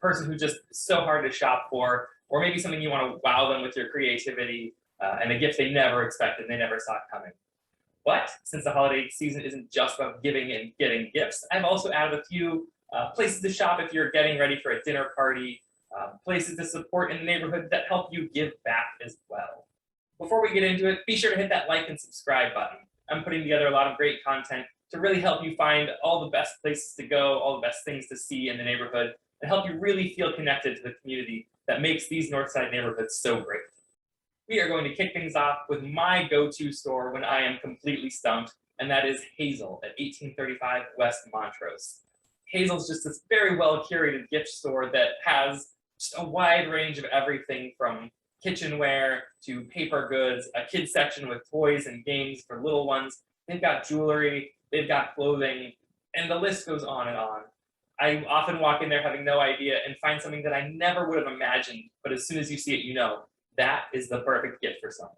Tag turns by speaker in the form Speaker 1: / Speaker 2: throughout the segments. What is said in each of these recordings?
Speaker 1: person who's just so hard to shop for, or maybe something you want to wow them with your creativity, and a gift they never expected, they never saw coming. But since the holiday season isn't just about giving and getting gifts, I've also added a few places to shop if you're getting ready for a dinner party, places to support in the neighborhood that help you give back as well. Before we get into it, be sure to hit that like and subscribe button. I'm putting together a lot of great content to really help you find all the best places to go, all the best things to see in the neighborhood, and help you really feel connected to the community that makes these Northside neighborhoods so great. We are going to kick things off with my go-to store when I am completely stumped, and that is Hazel at 1835 West Montrose. Hazel's just this very well-curated gift store that has just a wide range of everything from kitchenware to paper goods, a kids section with toys and games for little ones. They've got jewelry, they've got clothing, and the list goes on and on. I often walk in there having no idea and find something that I never would have imagined, but as soon as you see it, you know, that is the perfect gift for someone.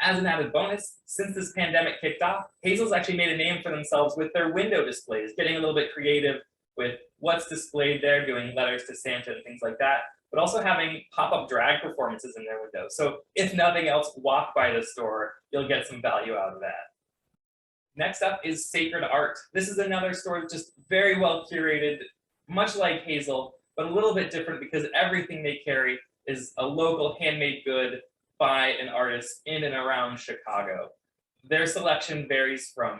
Speaker 1: As an added bonus, since this pandemic kicked off, Hazel's actually made a name for themselves with their window displays, getting a little bit creative with what's displayed there, doing letters to Santa and things like that, but also having pop-up drag performances in their windows. So if nothing else, walk by the store, you'll get some value out of that. Next up is Sacred Art. This is another store that's just very well curated, much like Hazel, but a little bit different because everything they carry is a local handmade good by an artist in and around Chicago. Their selection varies from,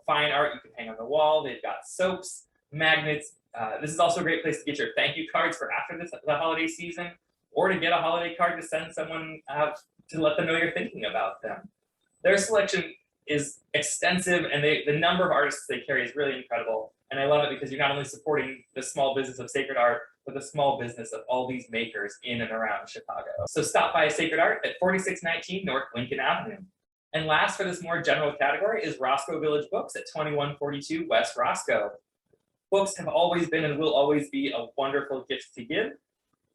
Speaker 1: fine art you can hang on the wall. They've got soaps, magnets. This is also a great place to get your thank you cards for after the holiday season, or to get a holiday card to send someone to let them know you're thinking about them. Their selection is extensive, and the number of artists they carry is really incredible. And I love it because you're not only supporting the small business of Sacred Art, but the small business of all these makers in and around Chicago. So stop by Sacred Art at 4619 North Lincoln Avenue. And last for this more general category is Roscoe Village Books at 2142 West Roscoe. Books have always been and will always be a wonderful gift to give.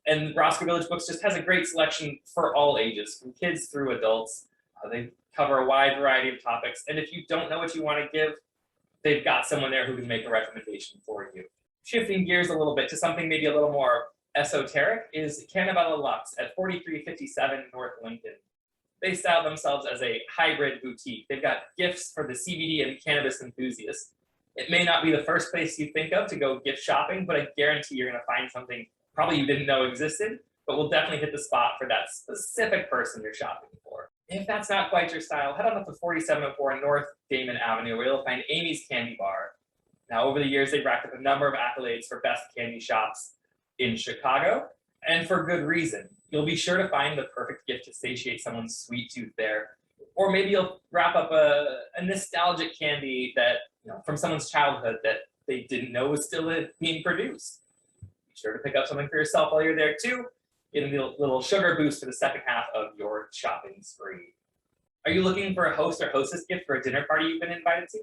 Speaker 1: And Roscoe Village Books just has a great selection for all ages, from kids through adults. They cover a wide variety of topics. And if you don't know what you want to give, they've got someone there who can make a recommendation for you. Shifting gears a little bit to something maybe a little more esoteric is Kanabella Lux at 4357 North Lincoln. They style themselves as a hybrid boutique. They've got gifts for the CBD and cannabis enthusiasts. It may not be the first place you think of to go gift shopping, but I guarantee you're going to find something probably you didn't know existed, but will definitely hit the spot for that specific person you're shopping for. If that's not quite your style, head on up to 4704 North Damon Avenue, where you'll find Amy's Candy Bar. Now, over the years, they've racked up a number of accolades for best candy shops in Chicago, and for good reason. You'll be sure to find the perfect gift to satiate someone's sweet tooth there. Or maybe you'll wrap up a nostalgic candy that, from someone's childhood that they didn't know was still being produced. Be sure to pick up something for yourself while you're there too. Get a little sugar boost for the second half of your shopping spree. Are you looking for a host or hostess gift for a dinner party you've been invited to?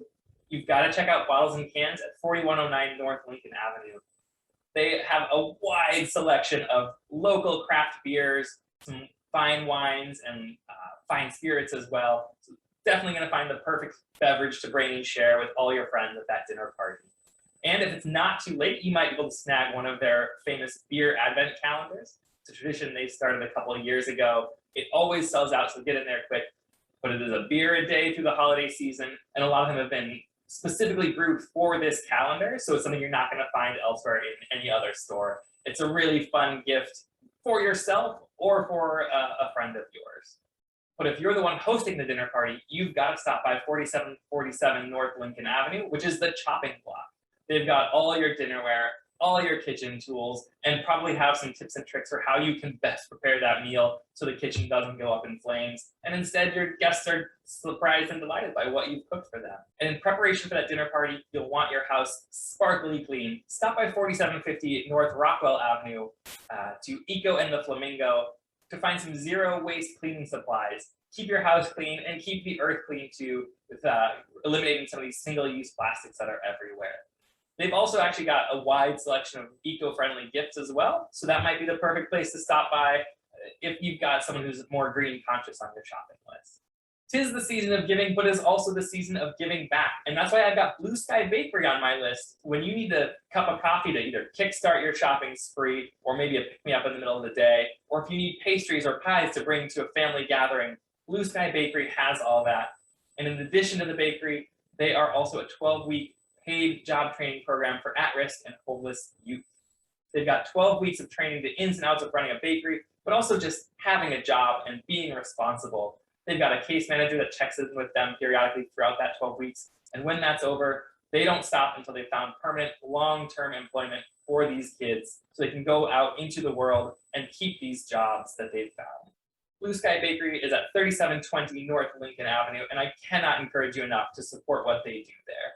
Speaker 1: You've got to check out Bottles and Cans at 4109 North Lincoln Avenue. They have a wide selection of local craft beers, some fine wines, and fine spirits as well. So definitely going to find the perfect beverage to bring and share with all your friends at that dinner party. And if it's not too late, you might be able to snag one of their famous beer advent calendars. It's a tradition they started a couple of years ago. It always sells out, so get in there quick. But it is a beer a day through the holiday season, and a lot of them have been specifically brewed for this calendar, so it's something you're not going to find elsewhere in any other store. It's a really fun gift for yourself or for a friend of yours. But if you're the one hosting the dinner party, you've got to stop by 4747 North Lincoln Avenue, which is the chopping block. They've got all your dinnerware, all your kitchen tools, and probably have some tips and tricks for how you can best prepare that meal so the kitchen doesn't go up in flames, and instead your guests are surprised and delighted by what you've cooked for them. And in preparation for that dinner party, you'll want your house sparkly clean. Stop by 4750 North Rockwell Avenue to Eco and the Flamingo to find some zero waste cleaning supplies. Keep your house clean and keep the earth clean too, with eliminating some of these single-use plastics that are everywhere. They've also actually got a wide selection of eco-friendly gifts as well, so that might be the perfect place to stop by if you've got someone who's more green conscious on your shopping list. 'Tis the season of giving, but is also the season of giving back. And that's why I've got Blue Sky Bakery on my list. When you need a cup of coffee to either kickstart your shopping spree, or maybe a pick-me-up in the middle of the day, or if you need pastries or pies to bring to a family gathering, Blue Sky Bakery has all that. And in addition to the bakery, they are also a 12-week paid job training program for at-risk and homeless youth. They've got 12 weeks of training the ins and outs of running a bakery, but also just having a job and being responsible. They've got a case manager that checks in with them periodically throughout that 12 weeks. And when that's over, they don't stop until they've found permanent, long-term employment for these kids so they can go out into the world and keep these jobs that they've found. Blue Sky Bakery is at 3720 North Lincoln Avenue, and I cannot encourage you enough to support what they do there.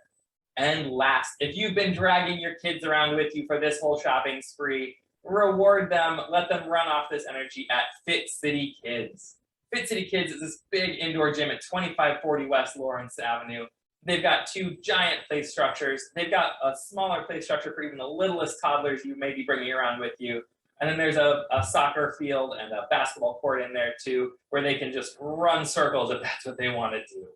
Speaker 1: And last, if you've been dragging your kids around with you for this whole shopping spree, reward them, let them run off this energy at Fit City Kids. Fit City Kids is this big indoor gym at 2540 West Lawrence Avenue. They've got 2 giant play structures. They've got a smaller play structure for even the littlest toddlers you may be bringing around with you. And then there's a soccer field and a basketball court in there too, where they can just run circles if that's what they want to do.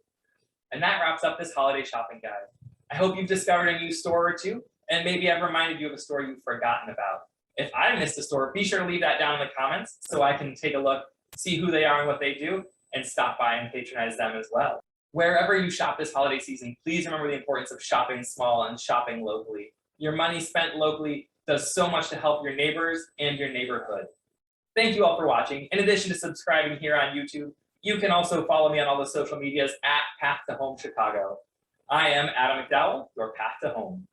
Speaker 1: And that wraps up this holiday shopping guide. I hope you've discovered a new store or two, and maybe I've reminded you of a store you've forgotten about. If I missed a store, be sure to leave that down in the comments so I can take a look, see who they are and what they do, and stop by and patronize them as well. Wherever you shop this holiday season, please remember the importance of shopping small and shopping locally. Your money spent locally does so much to help your neighbors and your neighborhood. Thank you all for watching. In addition to subscribing here on YouTube, you can also follow me on all the social medias at Path to Home Chicago. I am Adam McDowell, your Path to Home.